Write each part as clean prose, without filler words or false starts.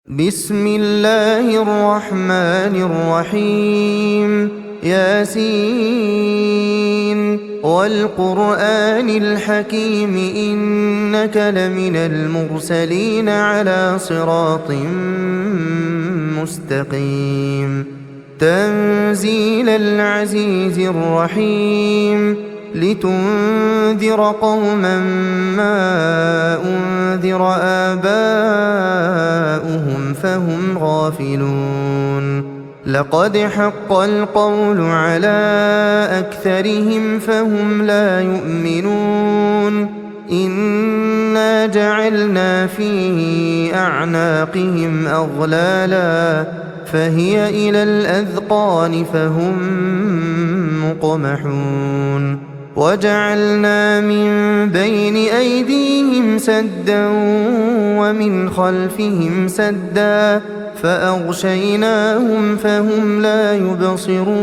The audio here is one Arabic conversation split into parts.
بسم الله الرحمن الرحيم ياسين والقرآن الحكيم إنك لمن المرسلين على صراط مستقيم تنزيل العزيز الرحيم لتنذر قوما ما أنذر آباؤهم فهم غافلون لقد حق القول على أكثرهم فهم لا يؤمنون إنا جعلنا في أعناقهم أغلالا فهي إلى الأذقان فهم مقمحون وجعلنا من بين أيديهم سدا ومن خلفهم سدا فأغشيناهم فهم لا يبصرون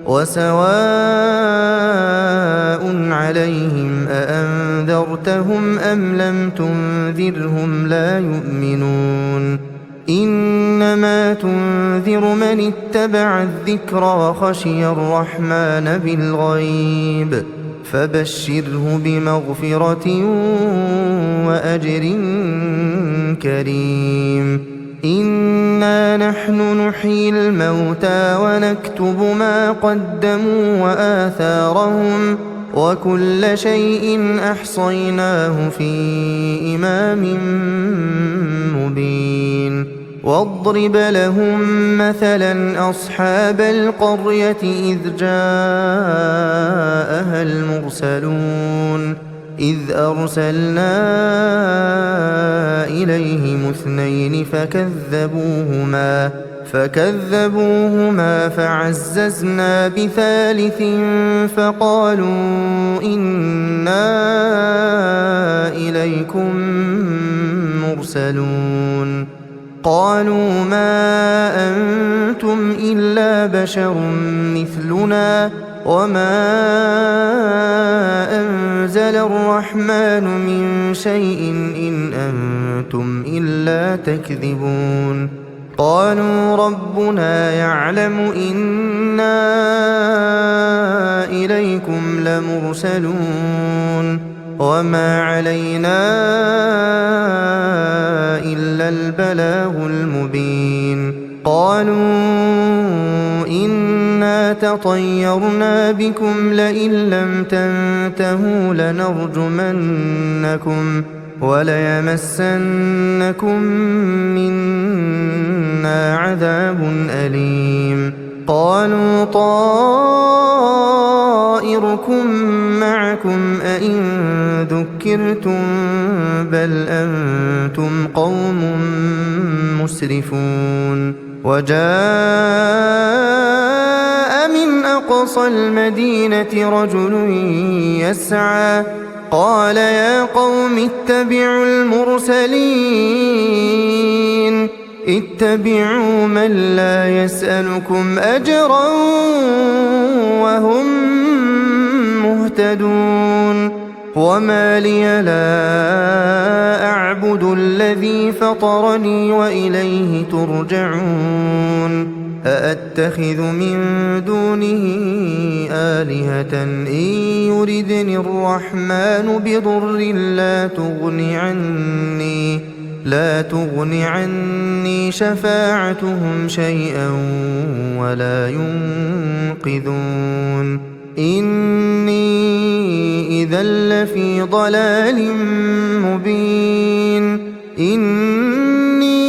وسواء عليهم أأنذرتهم أم لم تنذرهم لا يؤمنون إنما تنذر من اتبع الذكر وخشي الرحمن بالغيب فبشره بمغفرة وأجر كريم إنا نحن نحيي الموتى ونكتب ما قدموا وآثارهم وكل شيء أحصيناه في إمام مبين واضرب لهم مثلا أصحاب القرية إذ جاءها المرسلون إذ أرسلنا إليهم اثنين فكذبوهما فعززنا بثالث فقالوا إنا إليكم مرسلون قالوا ما أنتم إلا بشر مثلنا وما أنزل الرحمن من شيء إن أنتم إلا تكذبون قالوا ربنا يعلم إنا إليكم لمرسلون وما علينا إلا البلاغ المبين قالوا إنا تطيرنا بكم لئن لم تنتهوا لنرجمنكم وليمسنكم منا عذاب أليم قالوا طائركم معكم أئن ذكرتم بل أنتم قوم مسرفون وجاء من أقصى المدينة رجل يسعى قال يا قوم اتبعوا المرسلين اتبعوا من لا يسألكم أجرا وهم مهتدون وما لي لا أعبد الذي فطرني وإليه ترجعون أأتخذ من دونه آلهة إن يردني الرحمن بضر لا تغن عني شفاعتهم شيئا ولا ينقذون إني إذا لفي ضلال مبين إني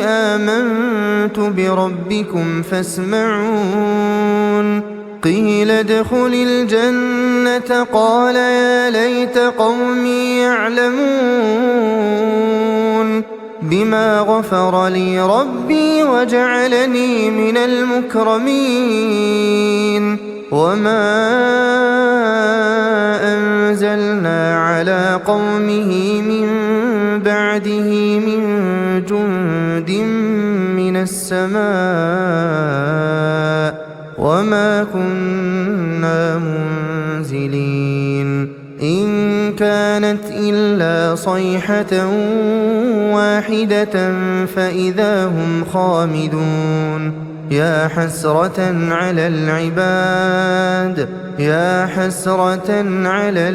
آمنت بربكم فاسمعون قيل ادخل الجنة قال يا ليت قومي يعلمون بما غفر لي ربي وجعلني من المكرمين وما أنزلنا على قومه من بعده من جند من السماء وما كنا منزلين إن كانت إلا صيحة واحدة فإذا هم خامدون يا حسرة على العباد يا حسرة على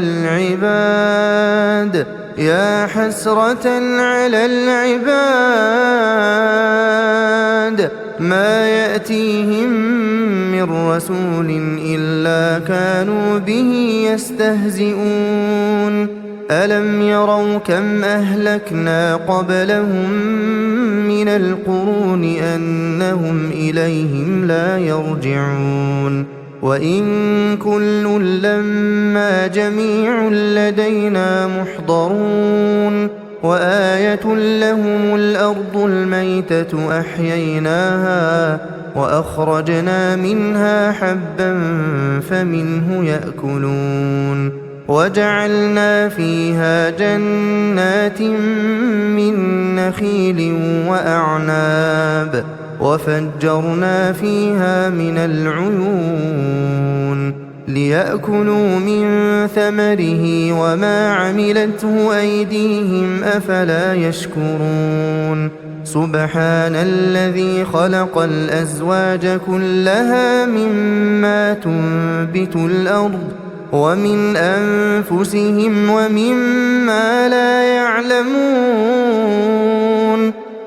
العباد يا حسرة على العباد ما يأتيهم من رسول إلا كانوا به يستهزئون ألم يروا كم أهلكنا قبلهم من القرون أنهم إليهم لا يرجعون وإن كل لما جميع لدينا محضرون وآية لهم الأرض الميتة أحييناها وأخرجنا منها حبا فمنه يأكلون وجعلنا فيها جنات من نخيل وأعناب وفجرنا فيها من العيون ليأكلوا من ثمره وما عملته أيديهم أفلا يشكرون سبحان الذي خلق الأزواج كلها مما تنبت الأرض ومن أنفسهم ومما لا يعلمون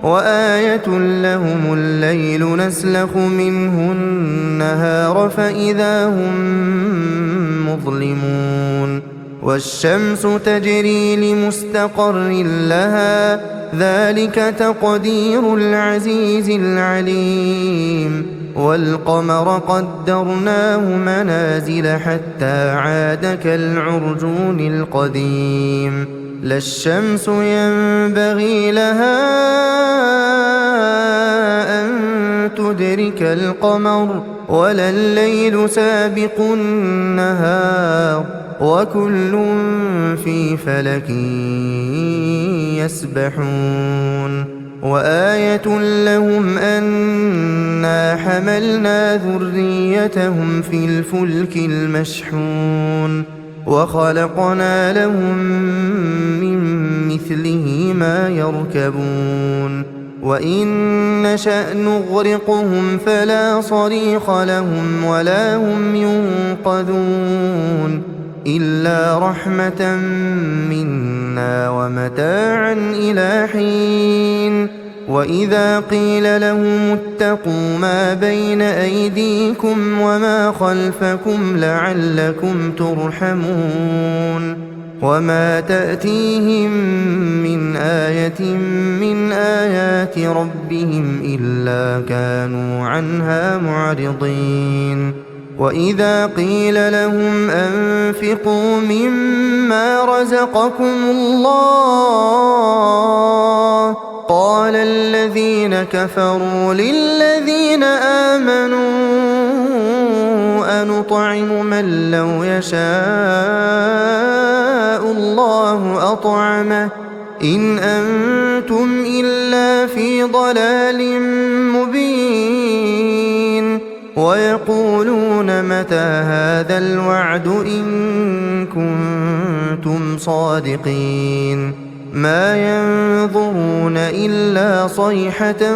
وآية لهم الليل نسلخ منه النهار فإذا هم مظلمون والشمس تجري لمستقر لها ذلك تقدير العزيز العليم والقمر قدرناه منازل حتى عاد كالعرجون القديم لا الشمس ينبغي لها أن تدرك القمر ولا الليل سابق النهار وكل في فلك يسبحون وآية لهم أنا حملنا ذريتهم في الفلك المشحون وخلقنا لهم من مثله ما يركبون وإن نشأ نغرقهم فلا صريخ لهم ولا هم ينقذون إلا رحمة منا ومتاعا إلى حين وإذا قيل لهم اتقوا ما بين أيديكم وما خلفكم لعلكم ترحمون وما تأتيهم من آية من آيات ربهم إلا كانوا عنها معرضين وإذا قيل لهم أنفقوا مما رزقكم الله قال الذين كفروا للذين آمنوا أنطعم من لو يشاء الله أطعمه إن أنتم إلا في ضلال مبين ويقولون متى هذا الوعد إن كنتم صادقين ما ينظرون إلا صيحة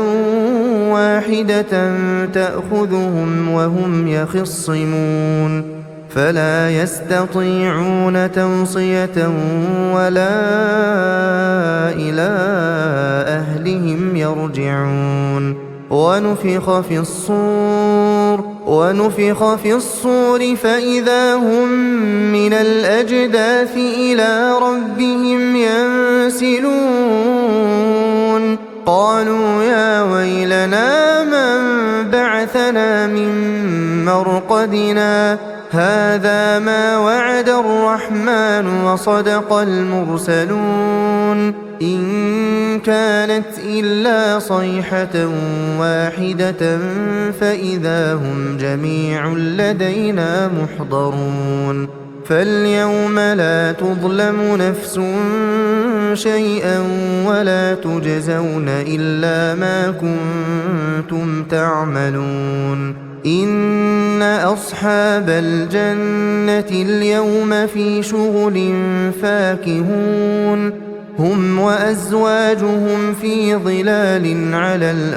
واحدة تأخذهم وهم يخصمون فلا يستطيعون توصية ولا إلى أهلهم يرجعون ونفخ في الصور فإذا هم من الأجداث إلى ربهم ينسلون قالوا يا ويلنا من بعثنا من مرقدنا هذا ما وعد الرحمن وصدق المرسلون إن كانت إلا صيحة واحدة فإذا هم جميع لدينا محضرون فاليوم لا تظلم نفس شيئا ولا تجزون إلا ما كنتم تعملون إن أصحاب الجنة اليوم في شغل فاكهون هم وأزواجهم في ظلال على الأرائك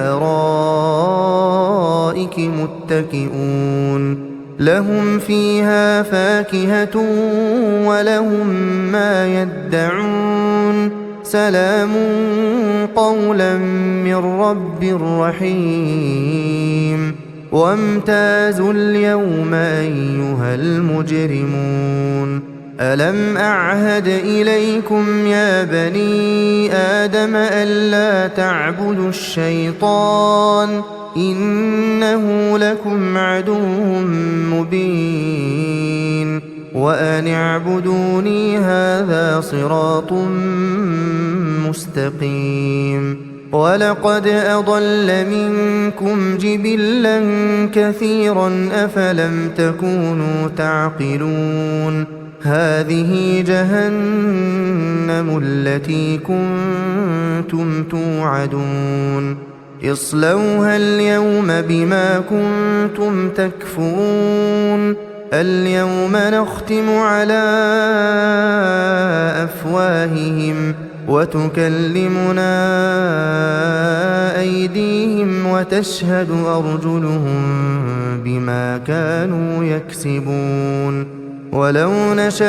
متكئون لهم فيها فاكهة ولهم ما يدعون سلام قولا من رب رحيم وامتازوا اليوم أيها المجرمون ألم أعهد إليكم يا بني آدم ألا تعبدوا الشيطان إنه لكم عدو مبين وأن اعبدوني هذا صراط مستقيم ولقد أضل منكم جبلا كثيرا أفلم تكونوا تعقلون هذه جهنم التي كنتم توعدون اصلوها اليوم بما كنتم تكفرون اليوم نختم على أفواههم وتكلمنا أيديهم وتشهد أرجلهم بما كانوا يكسبون ولو نشاء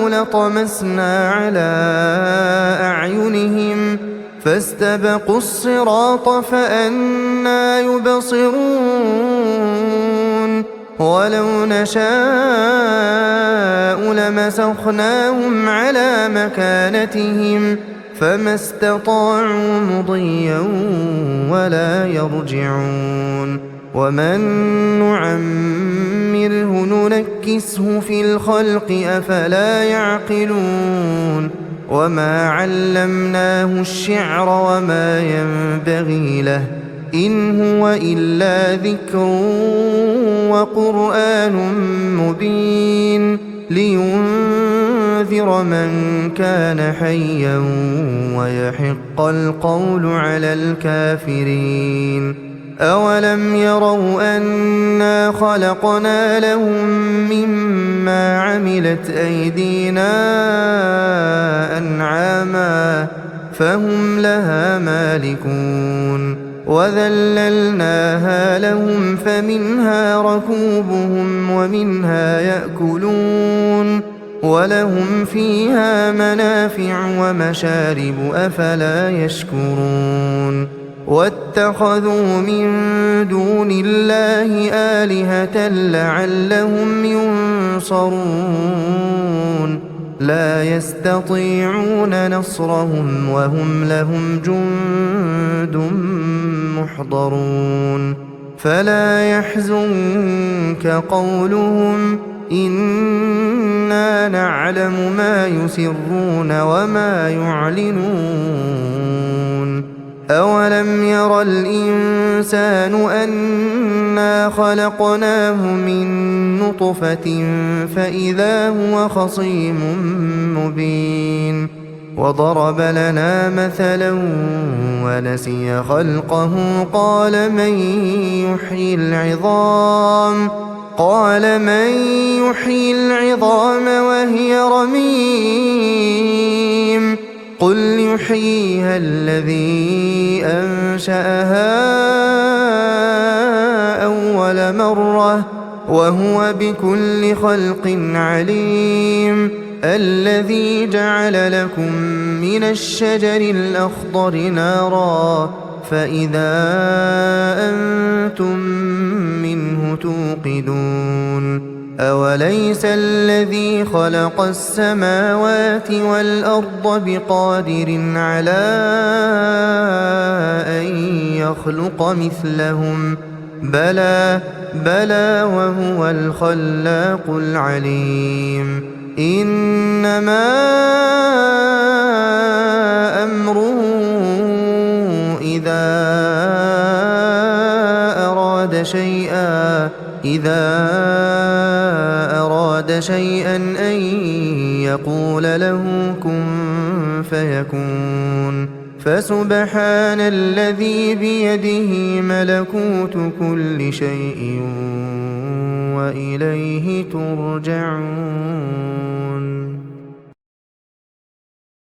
لطمسنا على أعينهم فاستبقوا الصراط فأنى يبصرون ولو نشاء لمسخناهم على مكانتهم فما استطاعوا مضيا ولا يرجعون ومن نعمره ننكسه في الخلق أفلا يعقلون وما علمناه الشعر وما ينبغي له إن هو إلا ذكر وقرآن مبين لينذر من كان حيا ويحق القول على الكافرين أولم يروا أنا خلقنا لهم مما عملت أيدينا أنعاما فهم لها مالكون وذللناها لهم فمنها ركوبهم ومنها يأكلون ولهم فيها منافع ومشارب أفلا يشكرون واتخذوا من دون الله آلهة لعلهم ينصرون لا يستطيعون نصرهم وهم لهم جند محضرون فلا يحزنك قولهم إنا نعلم ما يسرون وما يعلنون أولم ير الإنسان أنا خلقناه من نطفة فإذا هو خصيم مبين وضرب لنا مثلا ونسي خلقه قال من يحيي العظام وهي رميم قل يحييها الذي أنشأها أول مرة وهو بكل خلق عليم الذي جعل لكم من الشجر الأخضر نارا فإذا أنتم منه توقدون أوليس الذي خلق السماوات والأرض بقادر على أن يخلق مثلهم بلى وهو الخلاق العليم إنما أمره إذا أراد شيئا أن يقول له كن فيكون فسبحان الذي بيده ملكوت كل شيء وإليه ترجعون.